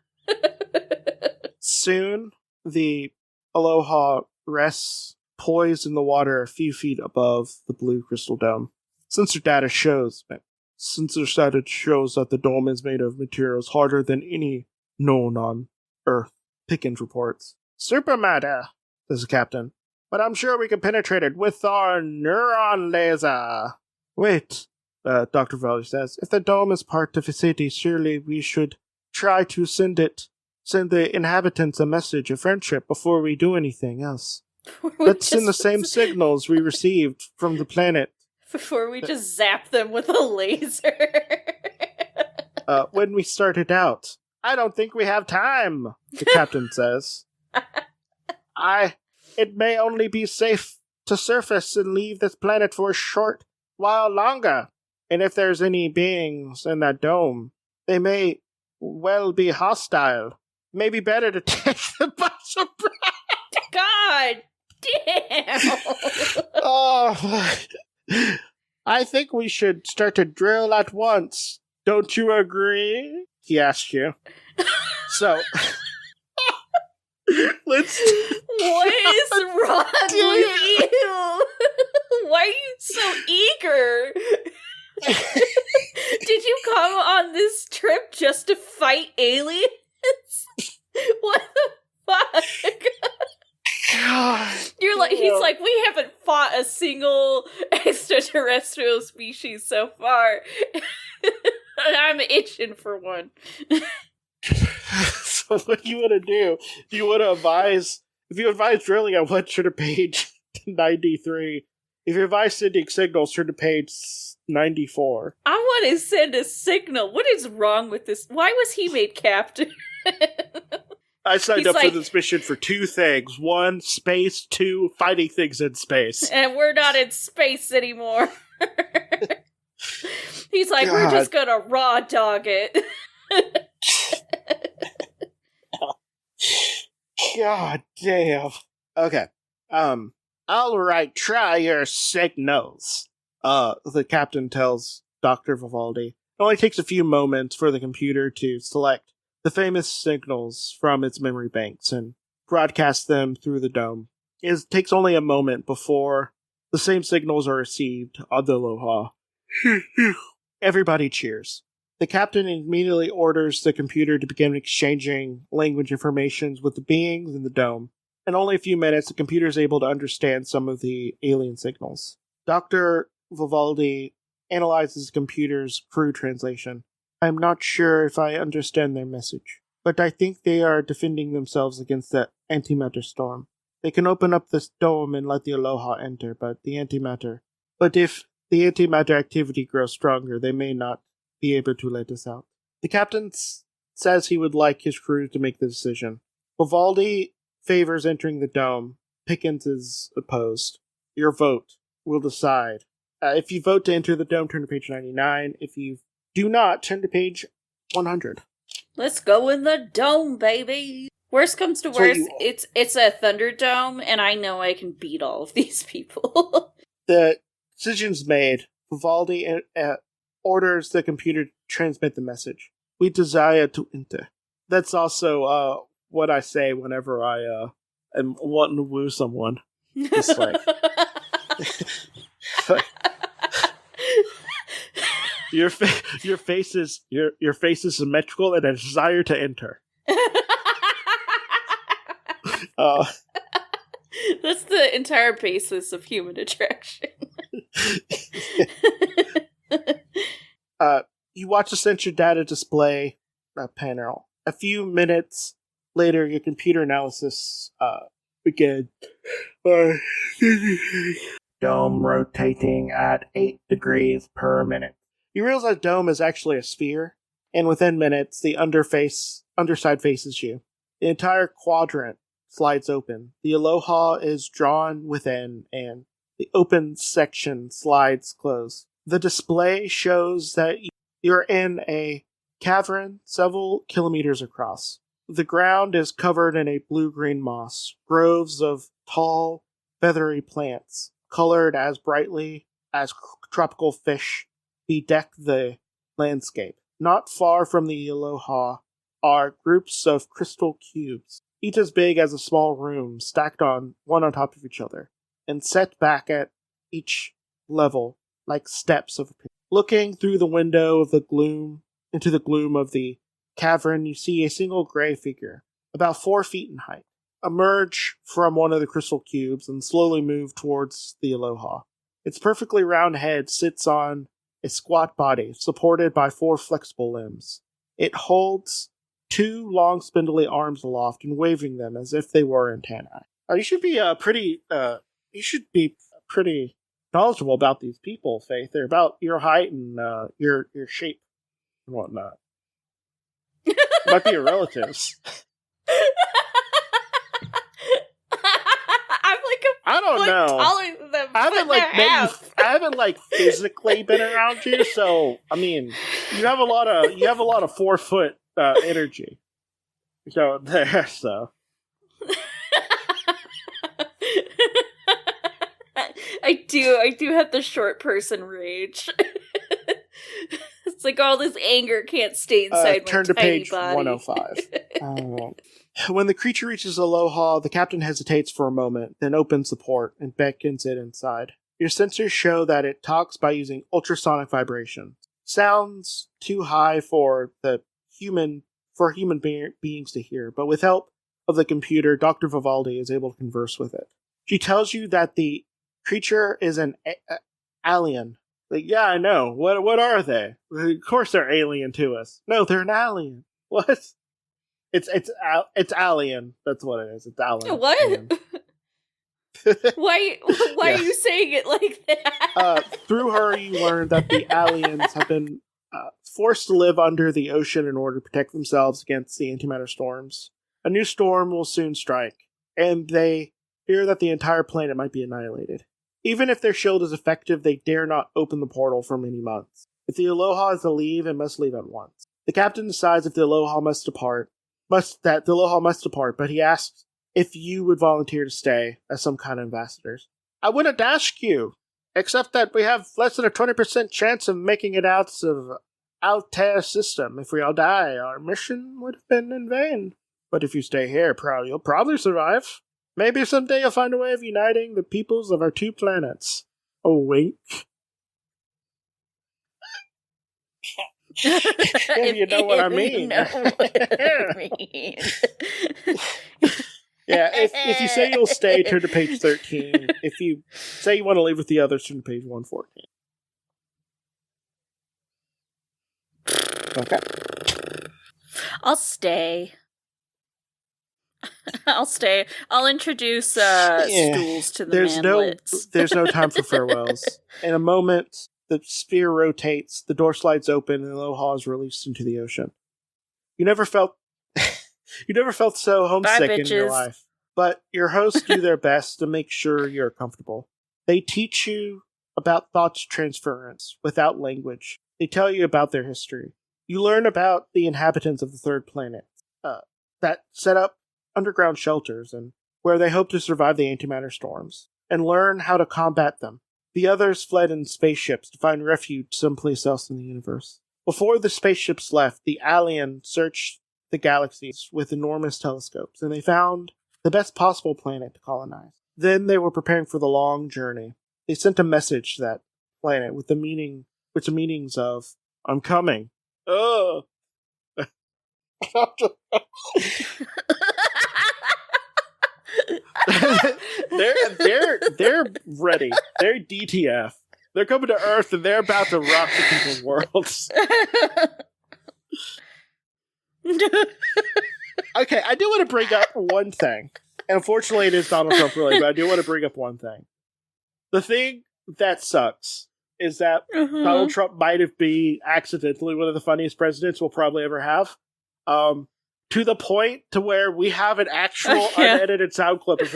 [SPEAKER 1] Soon, the Aloha rests poised in the water a few feet above the blue crystal dome. Sensor data shows that the dome is made of materials harder than any known on Earth, Pickens reports. Supermatter, says the captain. But I'm sure we can penetrate it with our neuron laser. Wait, Dr. Vivaldi says. If the dome is part of a city, surely we should try to send the inhabitants a message of friendship before we do anything else. Let's send the same signals we received from the planet.
[SPEAKER 2] Before we just zap them with a laser.
[SPEAKER 1] When we started out. I don't think we have time, the captain says. It may only be safe to surface and leave this planet for a short while longer. And if there's any beings in that dome, they may well be hostile. Maybe better to take them by surprise.
[SPEAKER 2] God damn.
[SPEAKER 1] Oh, I think we should start to drill at once. Don't you agree? He asked you. So, let's...
[SPEAKER 2] What is wrong with you? Why are you so eager? Did you come on this trip just to fight aliens? What the fuck?
[SPEAKER 1] God.
[SPEAKER 2] He's like, we haven't fought a single extraterrestrial species so far. And I'm itching for one.
[SPEAKER 1] So what do you want to do? Do you want to advise... If you advise drilling, I want you to page 93. If you advise sending signals, turn to page 94.
[SPEAKER 2] I want to send a signal. What is wrong with this? Why was he made captain?
[SPEAKER 1] I signed up for this mission for two things. One, space. Two, fighting things in space.
[SPEAKER 2] And we're not in space anymore. He's like, we're just gonna raw dog it.
[SPEAKER 1] God damn. Okay. Alright, try your signals. The captain tells Dr. Vivaldi. It only takes a few moments for the computer to select the famous signals from its memory banks and broadcast them through the dome. It takes only a moment before the same signals are received on the Aloha. Everybody cheers. The captain immediately orders the computer to begin exchanging language information with the beings in the dome. In only a few minutes, the computer is able to understand some of the alien signals. Dr. Vivaldi analyzes the computer's crew translation. I'm not sure if I understand their message, but I think they are defending themselves against the antimatter storm. They can open up this dome and let the Aloha enter, but if the antimatter activity grows stronger, they may not be able to let us out. The captain says he would like his crew to make the decision. Vivaldi favors entering the dome. Pickens is opposed. Your vote will decide. If you vote to enter the dome, turn to page 99. If you do not, turn to page 100.
[SPEAKER 2] Let's go in the dome, baby! Worst comes to worst, it's a Thunderdome, and I know I can beat all of these people.
[SPEAKER 1] The decision's made. Vivaldi orders the computer to transmit the message. We desire to enter. That's also what I say whenever I am wanting to woo someone. Just like... Your face is symmetrical and a desire to enter.
[SPEAKER 2] That's the entire basis of human attraction.
[SPEAKER 1] You watch the sensor data display panel. A few minutes later, your computer analysis began. Dome rotating at 8 degrees per minute. You realize that dome is actually a sphere, and within minutes, the underside faces you. The entire quadrant slides open. The Aloha is drawn within, and the open section slides closed. The display shows that you're in a cavern several kilometers across. The ground is covered in a blue-green moss. Groves of tall, feathery plants, colored as brightly as tropical fish, bedeck the landscape. Not far from the Aloha are groups of crystal cubes, each as big as a small room, stacked on one on top of each other, and set back at each level like steps of a pyramid. Looking through the window of the gloom into the gloom of the cavern, you see a single gray figure, about 4 feet in height, emerge from one of the crystal cubes and slowly move towards the Aloha. Its perfectly round head sits on a squat body, supported by 4 flexible limbs. It holds 2 long spindly arms aloft and waving them as if they were antennae. You should be pretty knowledgeable about these people, Faith. They're about your height and your shape and whatnot. Might be your relatives. I don't know.
[SPEAKER 2] Taller than them.
[SPEAKER 1] I haven't physically been around you, so I mean, you have a lot of 4 foot energy. So there, so.
[SPEAKER 2] I do have the short person rage. It's like all this anger can't stay inside my
[SPEAKER 1] turn to
[SPEAKER 2] tiny
[SPEAKER 1] page
[SPEAKER 2] body.
[SPEAKER 1] 105. When the creature reaches Aloha, the captain hesitates for a moment, then opens the port and beckons it inside. Your sensors show that it talks by using ultrasonic vibration. Sounds too high for human beings to hear, but with help of the computer, Dr. Vivaldi is able to converse with it. She tells you that the creature is an alien. Like, yeah, I know. What are they? Of course they're alien to us. No, they're an alien. What? It's alien. That's what it is. It's alien.
[SPEAKER 2] What? Why are you saying it like that?
[SPEAKER 1] Through her, you learn that the aliens have been forced to live under the ocean in order to protect themselves against the antimatter storms. A new storm will soon strike, and they fear that the entire planet might be annihilated. Even if their shield is effective, they dare not open the portal for many months. If the Aloha is to leave, it must leave at once. The captain decides if the Aloha must depart, but he asks if you would volunteer to stay as some kind of ambassadors. I wouldn't ask you, except that we have less than a 20% chance of making it out of Altair system. If we all die, our mission would have been in vain. But if you stay here, you'll probably survive. Maybe someday you'll find a way of uniting the peoples of our 2 planets. A wink. If you know what I mean. Yeah, if you say you'll stay, turn to page 13. If you say you want to leave with the others, turn to page 114. Okay.
[SPEAKER 2] I'll stay. I'll introduce stools to the manlets.
[SPEAKER 1] There's no time for farewells. In a moment, the sphere rotates, the door slides open, and Aloha is released into the ocean. You never felt so homesick in your life. But your hosts do their best to make sure you're comfortable. They teach you about thought transference without language. They tell you about their history. You learn about the inhabitants of the 3rd planet that set up underground shelters and where they hope to survive the antimatter storms and learn how to combat them. The others fled in spaceships to find refuge someplace else in the universe. Before the spaceships left, the alien searched the galaxies with enormous telescopes, and they found the best possible planet to colonize. Then they were preparing for the long journey. They sent a message to that planet with the meanings of, I'm coming. Oh. They're ready. They're DTF. They're coming to Earth and they're about to rock the people's worlds. Okay, I do want to bring up one thing. And unfortunately, it is Donald Trump related, but I do want to bring up one thing. The thing that sucks is that Donald Trump might have been accidentally one of the funniest presidents we'll probably ever have. To the point to where we have an actual unedited sound clip of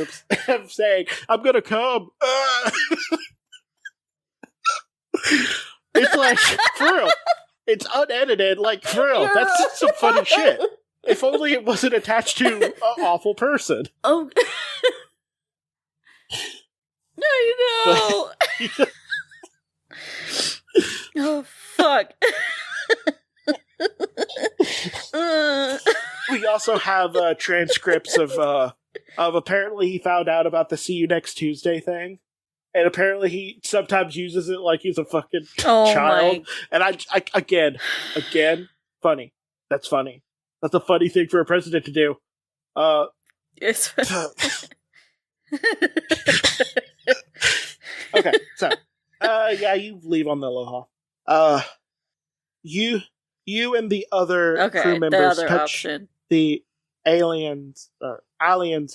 [SPEAKER 1] him saying, I'm gonna come. It's like, for real. It's unedited, like, for real. That's just some funny shit. If only it wasn't attached to an awful person.
[SPEAKER 2] Oh. No, you know. Oh, fuck.
[SPEAKER 1] We also have transcripts of apparently he found out about the see you next Tuesday thing. And apparently he sometimes uses it like he's a fucking child. And I again, funny. That's funny. That's a funny thing for a president to do.
[SPEAKER 2] It's
[SPEAKER 1] okay, so yeah, you leave on the Aloha. You and the other crew members touch the alien's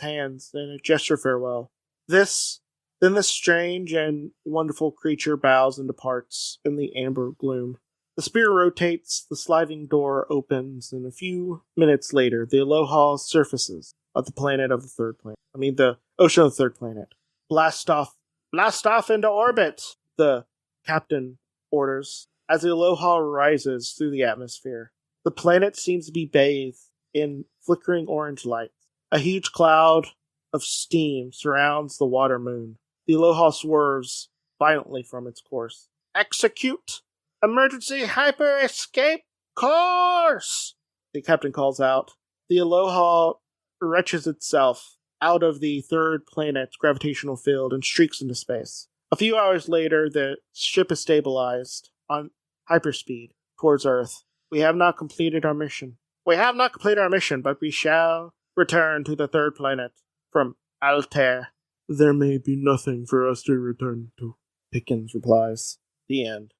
[SPEAKER 1] hands in a gesture of farewell. Then this strange and wonderful creature bows and departs in the amber gloom. The sphere rotates, the sliding door opens, and a few minutes later, the Aloha surfaces of the planet of the 3rd planet. I mean, the ocean of the 3rd planet. Blast off into orbit, the captain orders, as the Aloha rises through the atmosphere. The planet seems to be bathed in flickering orange light. A huge cloud of steam surrounds the water moon. The Aloha swerves violently from its course. Execute emergency hyper escape course! The captain calls out. The Aloha wrenches itself out of the third planet's gravitational field and streaks into space. A few hours later, the ship is stabilized on hyperspeed towards Earth. We have not completed our mission. But we shall return to the third planet from Altair. There may be nothing for us to return to, Pickens replies. The end.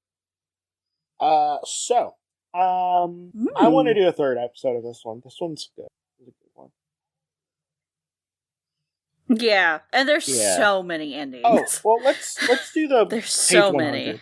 [SPEAKER 1] I want to do a third episode of this one. This one's good. It's a good one.
[SPEAKER 2] Yeah, and there's so many endings.
[SPEAKER 1] Oh, well, let's do the
[SPEAKER 2] there's so many.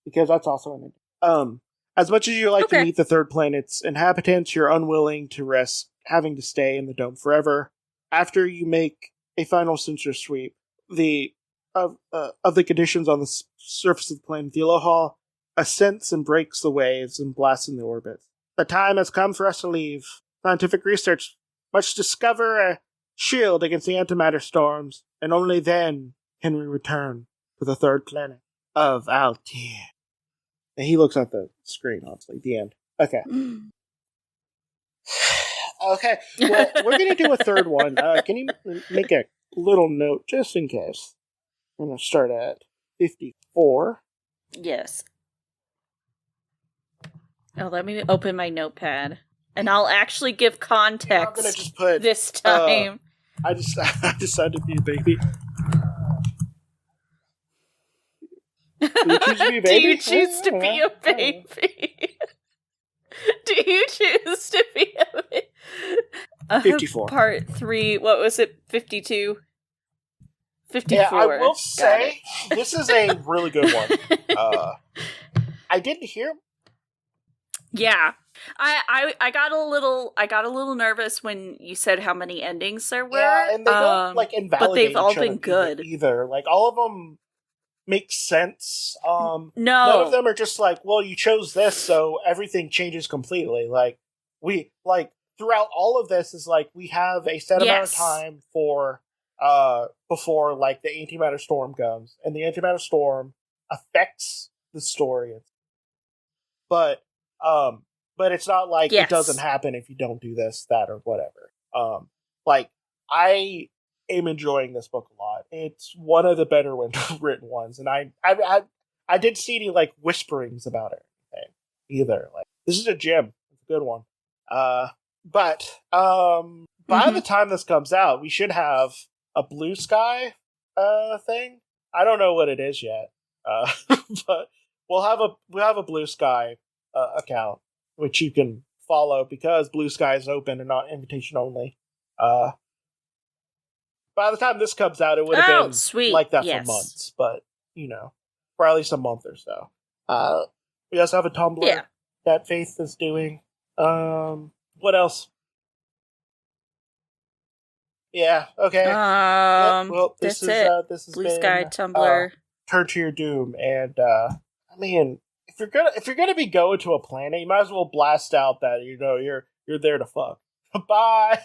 [SPEAKER 1] Because that's also an ending. As much as you like to meet the third planet's inhabitants, you're unwilling to risk having to stay in the dome forever. After you make a final sensor sweep of the conditions on the surface of the planet, the Aloha ascends and breaks the waves and blasts in the orbit. The time has come for us to leave. Scientific research must discover a shield against the antimatter storms, and only then can we return to the third planet of Altair. And he looks at the screen, honestly. The end. Okay. Okay. Well, we're going to do a third one. Can you make a little note, just in case? I'm going to start at 54.
[SPEAKER 2] Yes. Oh, let me open my notepad. And I'll actually give context I'm gonna just put, this time.
[SPEAKER 1] I decided to be a baby.
[SPEAKER 2] Do you choose to be a baby? Do you choose to be a baby?
[SPEAKER 1] 54.
[SPEAKER 2] Part 3, what was it? 52? 54.
[SPEAKER 1] Yeah, I will say, this is a really good one. I didn't hear...
[SPEAKER 2] Yeah. I got a little nervous when you said how many endings there were.
[SPEAKER 1] Yeah, and they don't invalidate
[SPEAKER 2] but they've all been
[SPEAKER 1] each
[SPEAKER 2] good
[SPEAKER 1] other either. Like, all of them make sense.
[SPEAKER 2] No,
[SPEAKER 1] none of them are just like, well, you chose this, so everything changes completely. Like, we throughout all of this is like we have a set amount of time for before the antimatter storm comes, and the antimatter storm affects the story. But it's not like it doesn't happen if you don't do this, that, or whatever. I am enjoying this book a lot. It's one of the better written ones, and I didn't see any whisperings about it either. This is a gem. It's a good one. But by the time this comes out, we should have a Blue Sky thing. I don't know what it is yet. But we'll have a Blue Sky account, which you can follow because Blue Sky is open and not invitation only. By the time this comes out, it would have been
[SPEAKER 2] sweet.
[SPEAKER 1] Like that for months, but for at least a month or so. We also have a Tumblr that Faith is doing. What else? Yeah. Okay. Well, this is
[SPEAKER 2] Blue Sky, Tumblr.
[SPEAKER 1] Turn to Your Doom, and I mean, if you're gonna be going to a planet, you might as well blast out that you're there to fuck. Bye.